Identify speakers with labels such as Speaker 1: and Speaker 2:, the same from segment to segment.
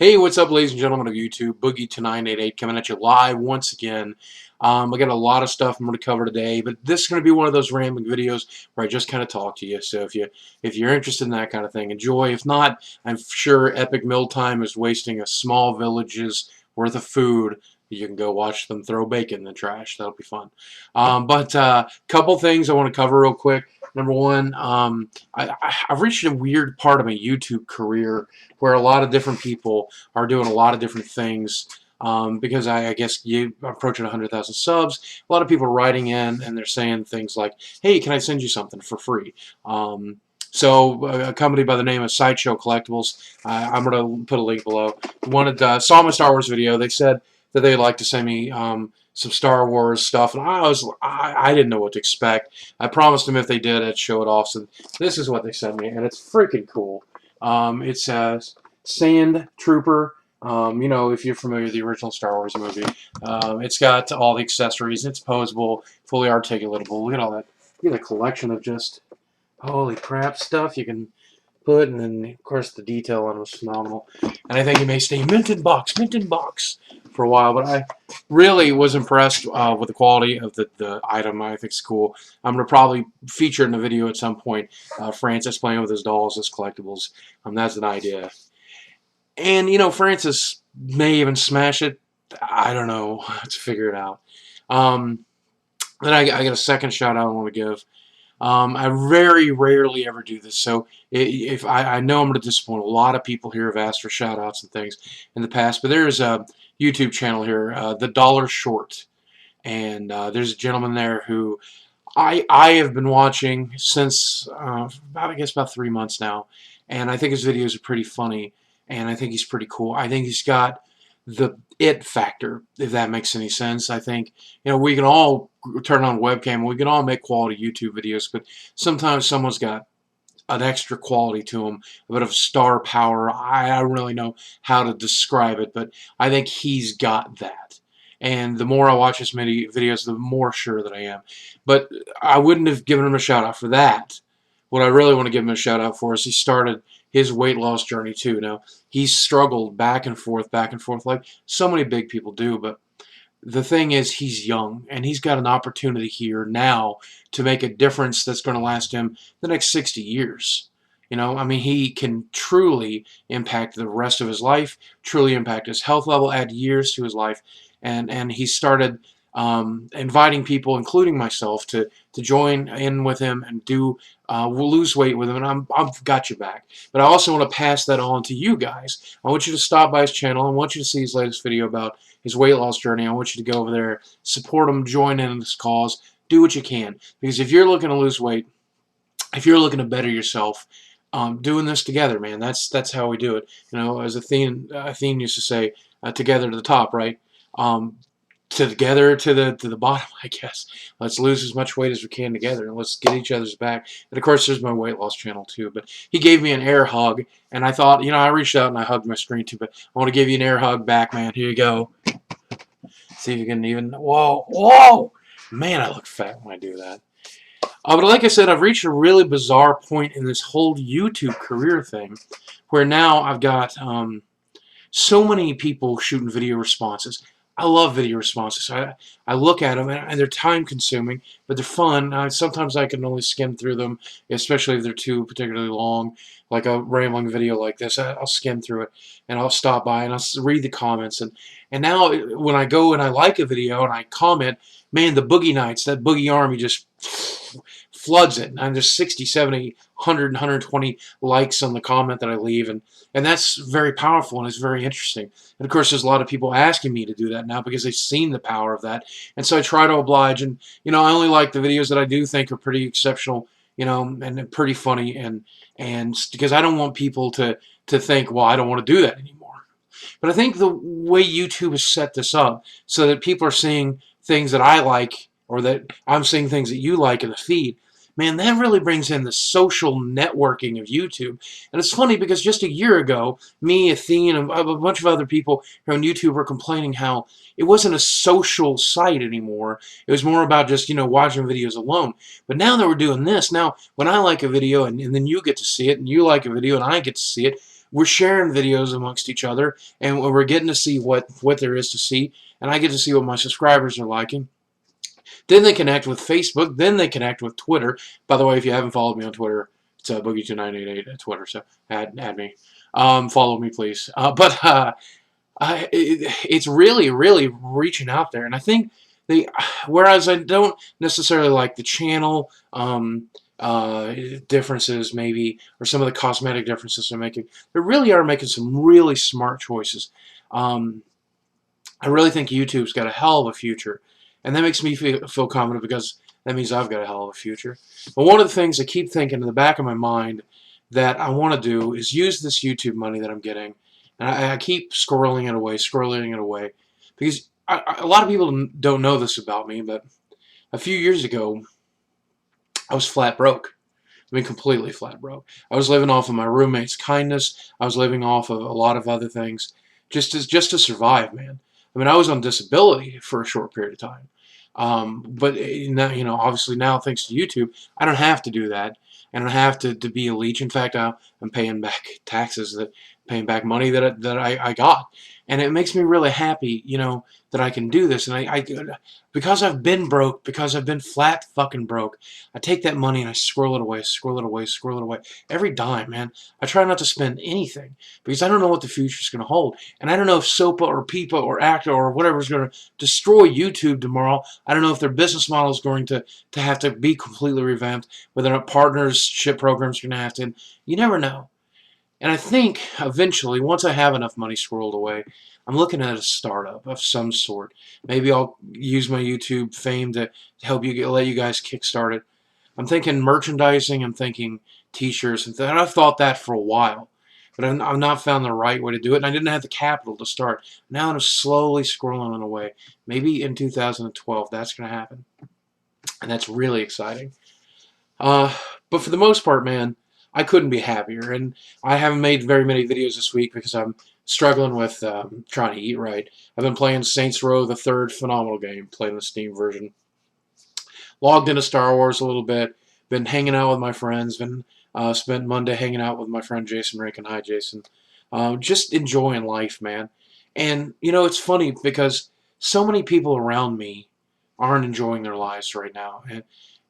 Speaker 1: Hey, what's up, ladies and gentlemen of YouTube? Boogie2988 coming at you live once again. I got a lot of stuff I'm going to cover today, but this is going to be one of those rambling videos where I just kind of talk to you. So if you're interested in that kind of thing, enjoy. If not, I'm sure Epic Meal Time is wasting a small village's worth of food. You can go watch them throw bacon in the trash. That'll be fun. But couple things I want to cover real quick. Number one, I've reached a weird part of my YouTube career where a lot of different people are doing a lot of different things because I guess you are approaching 100,000 subs. A lot of people are writing in and they're saying things like, hey, can I send you something for free? So a company by the name of Sideshow Collectibles, I'm going to put a link below, saw my Star Wars video. They said that they'd like to send me some Star Wars stuff, and I didn't know what to expect. I promised them if they did, I'd show it off. So this is what they sent me, and it's freaking cool. It's a Sand Trooper. You know, if you're familiar with the original Star Wars movie, it's got all the accessories. It's posable, fully articulatable. Look at all that. Look at the collection of just holy crap stuff you can put, and then of course the detail on it was phenomenal. And I think it may stay mint in box for a while, but I really was impressed with the quality of the item. I think it's cool. I'm going to probably feature in a video at some point Francis playing with his dolls as collectibles. That's an idea. And, you know, Francis may even smash it. I don't know. Let's figure it out. Um, then I got a second shout out I want to give. I very rarely ever do this, so if I know I'm going to disappoint a lot of people here have asked for shout outs and things in the past, but there's a YouTube channel here, Thedollarshort, and there's a gentleman there who I have been watching since I guess about 3 months now, and I think his videos are pretty funny, and I think he's pretty cool. I think he's got the it factor, if that makes any sense. I think, you know, we can all turn on a webcam, we can all make quality YouTube videos, but sometimes someone's got an extra quality to them, a bit of star power. I don't really know how to describe it, but I think he's got that. And the more I watch his videos, the more sure that I am. But I wouldn't have given him a shout out for that. What I really want to give him a shout out for is he started his weight loss journey too. Now, he's struggled back and forth, like so many big people do, but the thing is he's young and he's got an opportunity here now to make a difference that's going to last him the next 60 years. You know, I mean, he can truly impact the rest of his life, truly impact his health level, add years to his life, and he started inviting people, including myself, to join in with him and do lose weight with him, and I've got you back. But I also want to pass that on to you guys. I want you to stop by his channel. I want you to see his latest video about his weight loss journey. I want you to go over there, support him, join in this cause, do what you can. Because if you're looking to lose weight, if you're looking to better yourself, doing this together, man, that's how we do it. You know, as Athene used to say, together to the top, right? Together to the bottom, I guess. Let's lose as much weight as we can together, and let's get each other's back. And of course, there's my weight loss channel too. But he gave me an air hug, and I thought, you know, I reached out and I hugged my screen too. But I want to give you an air hug back, man. Here you go. See if you can even. Whoa, whoa, man! I look fat when I do that. But like I said, I've reached a really bizarre point in this whole YouTube career thing, where now I've got so many people shooting video responses. I love video responses. I look at them, and they're time-consuming, but they're fun. Sometimes I can only skim through them, especially if they're too particularly long, like a rambling video like this. I'll skim through it, and I'll stop by, and I'll read the comments. And now when I go and I like a video and I comment, man, the Boogie Nights, that Boogie Army just floods it. And there's 60, 70, 100, 120 likes on the comment that I leave, and that's very powerful and it's very interesting. And of course, there's a lot of people asking me to do that now because they've seen the power of that. And so I try to oblige. And, you know, I only like the videos that I do think are pretty exceptional, you know, and pretty funny. And because I don't want people to think, well, I don't want to do that anymore. But I think the way YouTube has set this up so that people are seeing things that I like, or that I'm seeing things that you like in the feed, man, that really brings in the social networking of YouTube. And it's funny because just a year ago, me, Athene, and a bunch of other people here on YouTube were complaining how it wasn't a social site anymore. It was more about just, you know, watching videos alone. But now that we're doing this, now when I like a video and then you get to see it, and you like a video and I get to see it, we're sharing videos amongst each other, and we're getting to see what there is to see, and I get to see what my subscribers are liking. Then they connect with Facebook. Then they connect with Twitter. By the way, if you haven't followed me on Twitter, it's Boogie2988 at Twitter. So add me. Follow me, please. It's really reaching out there, and I think they. Whereas I don't necessarily like the channel differences, maybe, or some of the cosmetic differences they're making, they really are making some really smart choices. Um, I really think YouTube's got a hell of a future, and that makes me feel confident because that means I've got a hell of a future. But one of the things I keep thinking in the back of my mind that I want to do is use this YouTube money that I'm getting, and I keep scrolling it away, because a lot of people don't know this about me, but a few years ago, I was flat broke. I mean, completely flat broke. I was living off of my roommate's kindness. I was living off of a lot of other things, just to survive, man. I mean, I was on disability for a short period of time. But now, obviously now, thanks to YouTube, I don't have to do that. I don't have to be a leech. In fact, I'm paying back taxes, paying back money that I got, and it makes me really happy, that I can do this. And because I've been broke, because I've been flat fucking broke, I take that money and I squirrel it away, squirrel it away, squirrel it away. Every dime, man. I try not to spend anything because I don't know what the future's going to hold. And I don't know if SOPA or PIPA or ACTA or whatever is going to destroy YouTube tomorrow. I don't know if their business model is going to have to be completely revamped, whether or not partnership programs are going to have to. You never know. And I think eventually, once I have enough money squirreled away, I'm looking at a startup of some sort. Maybe I'll use my YouTube fame to help let you guys kickstart it. I'm thinking merchandising. I'm thinking T-shirts, and I've thought that for a while, but I've not found the right way to do it, and I didn't have the capital to start. Now I'm slowly scrolling on away. Maybe in 2012 that's going to happen, and that's really exciting. Uh, but for the most part, man, I couldn't be happier, and I haven't made very many videos this week because I'm struggling with trying to eat right. I've been playing Saints Row the Third, phenomenal game, playing the Steam version. Logged into Star Wars a little bit. Been hanging out with my friends. Been spent Monday hanging out with my friend Jason Rankin. Hi, Jason. Just enjoying life, man. And it's funny because so many people around me aren't enjoying their lives right now,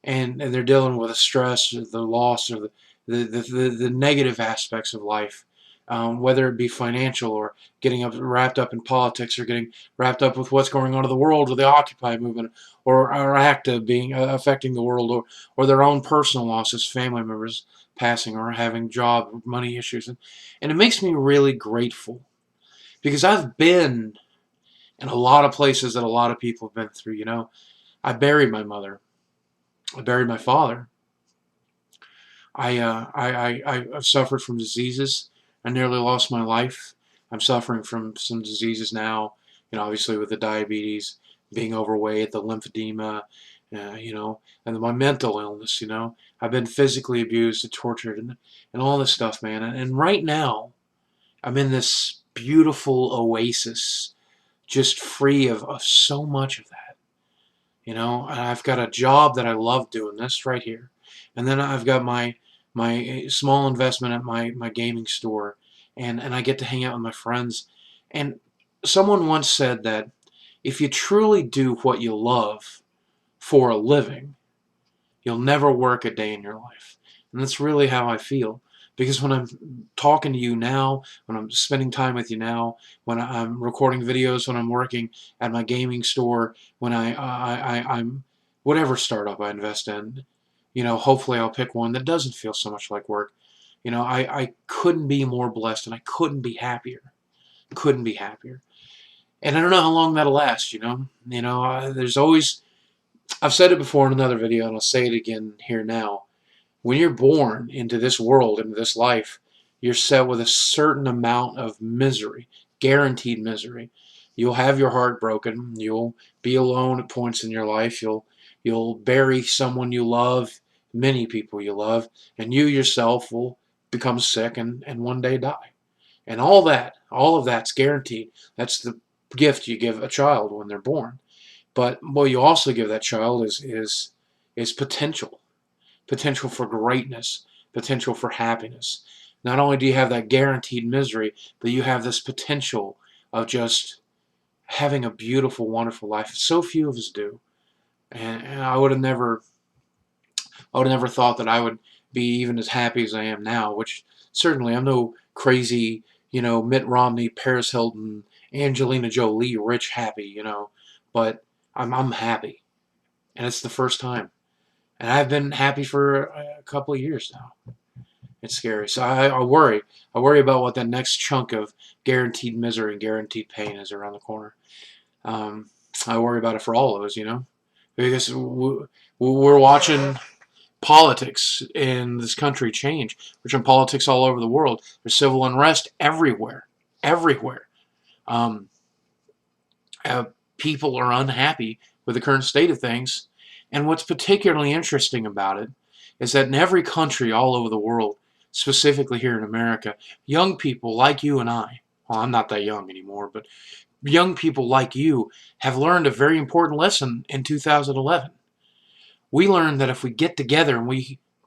Speaker 1: and they're dealing with the stress, or the loss, or the negative aspects of life. Whether it be financial, or getting wrapped up in politics, or getting wrapped up with what's going on in the world with the Occupy movement, or ACTA being affecting the world, or their own personal losses, family members passing, or having job or money issues, and it makes me really grateful because I've been in a lot of places that a lot of people have been through. I buried my mother, I buried my father. I've suffered from diseases. I nearly lost my life. I'm suffering from some diseases now. Obviously with the diabetes, being overweight, the lymphedema, and my mental illness. I've been physically abused and tortured, and all this stuff, man. And right now, I'm in this beautiful oasis, just free of so much of that. And I've got a job that I love doing this right here, and then I've got my small investment at my gaming store, and I get to hang out with my friends. And someone once said that if you truly do what you love for a living, you'll never work a day in your life. And that's really how I feel. Because when I'm talking to you now, when I'm spending time with you now, when I'm recording videos, when I'm working at my gaming store, when I'm whatever startup I invest in, hopefully I'll pick one that doesn't feel so much like work. I couldn't be more blessed, and I couldn't be happier. Couldn't be happier. And I don't know how long that'll last. There's always, I've said it before in another video, and I'll say it again here now. When you're born into this world, into this life, you're set with a certain amount of misery, guaranteed misery. You'll have your heart broken. You'll be alone at points in your life. You'll bury someone you love, many people you love, and you yourself will become sick and one day die. And all of that's guaranteed. That's the gift you give a child when they're born. But what you also give that child is potential, potential for greatness, potential for happiness. Not only do you have that guaranteed misery, but you have this potential of just having a beautiful, wonderful life. So few of us do. And I would have never thought that I would be even as happy as I am now, which certainly I'm no crazy, Mitt Romney, Paris Hilton, Angelina Jolie, rich happy, but I'm happy. And it's the first time. And I've been happy for a couple of years now. It's scary. So I worry. I worry about what that next chunk of guaranteed misery and guaranteed pain is around the corner. Um, I worry about it for all of us, because we're watching politics in this country change. We're watching politics all over the world. There's civil unrest everywhere. Everywhere. Um, uh, People are unhappy with the current state of things. And what's particularly interesting about it is that in every country all over the world, specifically here in America, young people like you and I, well, I'm not that young anymore, but young people like you have learned a very important lesson in 2011. We learned that if we get together and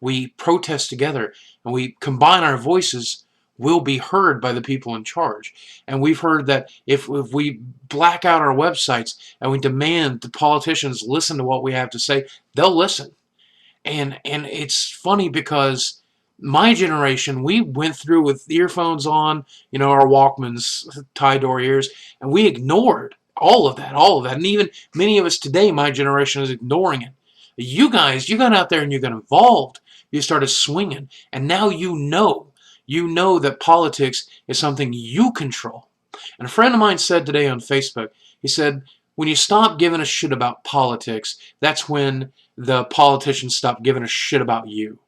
Speaker 1: we protest together and we combine our voices, we'll be heard by the people in charge. And we've heard that if we black out our websites and we demand the politicians listen to what we have to say, they'll listen. And it's funny because my generation, we went through with earphones on, our Walkmans tied to our ears, and we ignored all of that. And even many of us today, my generation, is ignoring it. You guys, you got out there and you got involved. You started swinging, and now you know that politics is something you control. And a friend of mine said today on Facebook, he said, when you stop giving a shit about politics, that's when the politicians stop giving a shit about you.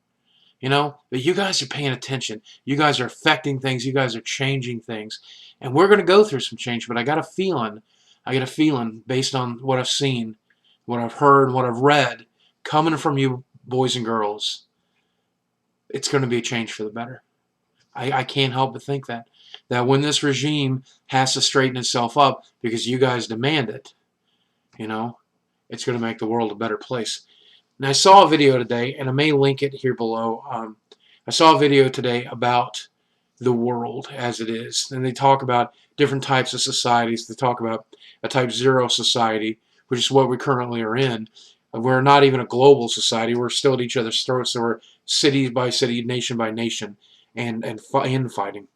Speaker 1: But you guys are paying attention. You guys are affecting things. You guys are changing things. And we're going to go through some change, but I got a feeling based on what I've seen, what I've heard, what I've read, coming from you boys and girls, it's going to be a change for the better. I can't help but think that when this regime has to straighten itself up because you guys demand it, you know, it's going to make the world a better place. And I saw a video today, and I may link it here below. I saw a video today about the world as it is, and they talk about different types of societies. They talk about a type 0 society, which is what we currently are in. We're not even a global society. We're still at each other's throats. So we're city by city, nation by nation, and fighting.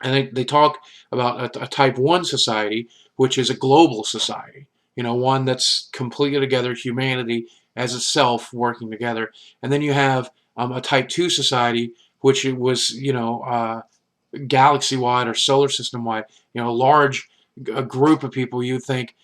Speaker 1: And they talk about a type 1 society, which is a global society, one that's completely together, humanity as itself working together. And then you have a type 2 society, which it was, galaxy-wide or solar system-wide, a large group of people. You think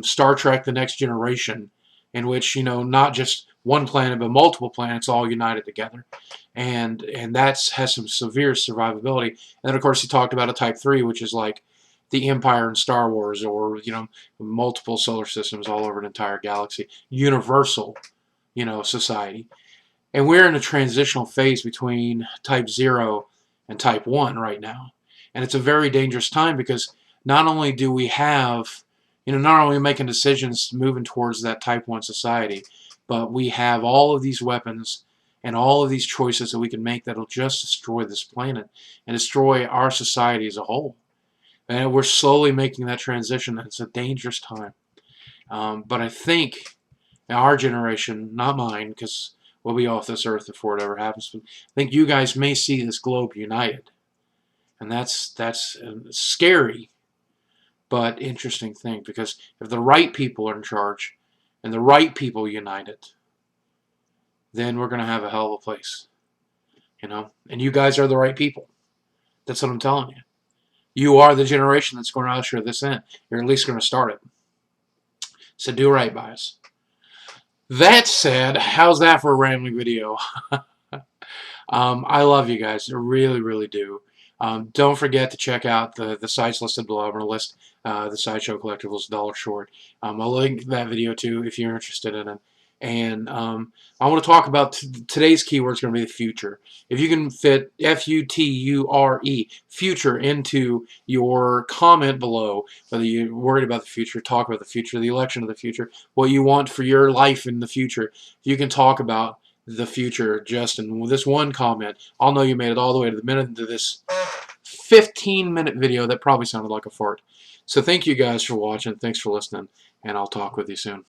Speaker 1: Star Trek: The Next Generation, in which not just one planet but multiple planets all united together, and that has some severe survivability. And then of course he talked about a Type 3, which is like the Empire in Star Wars, or multiple solar systems all over an entire galaxy, universal society. And we're in a transitional phase between Type 0 and Type 1 right now. And it's a very dangerous time because not only do we have, not only making decisions moving towards that Type 1 society, but we have all of these weapons and all of these choices that we can make that'll just destroy this planet and destroy our society as a whole. And we're slowly making that transition. It's a dangerous time. But I think our generation, not mine, because we'll be off this earth before it ever happens, but I think you guys may see this globe united. And that's a scary but interesting thing, because if the right people are in charge and the right people unite it, then we're going to have a hell of a place. And you guys are the right people. That's what I'm telling you. You are the generation that's going to usher this in. You're at least going to start it. So do right by us. That said, how's that for a rambling video? I love you guys. I really, really do. Don't forget to check out the sites listed below. I'm going to list the Sideshow Collectibles Thedollarshort. I'll link that video too if you're interested in it. And I want to talk about today's keyword is going to be the future. If you can fit F-U-T-U-R-E, future, into your comment below, whether you're worried about the future, talk about the future, the election of the future, what you want for your life in the future, you can talk about the future just in this one comment. I'll know you made it all the way to the minute into this 15-minute video that probably sounded like a fart. So thank you guys for watching. Thanks for listening, and I'll talk with you soon.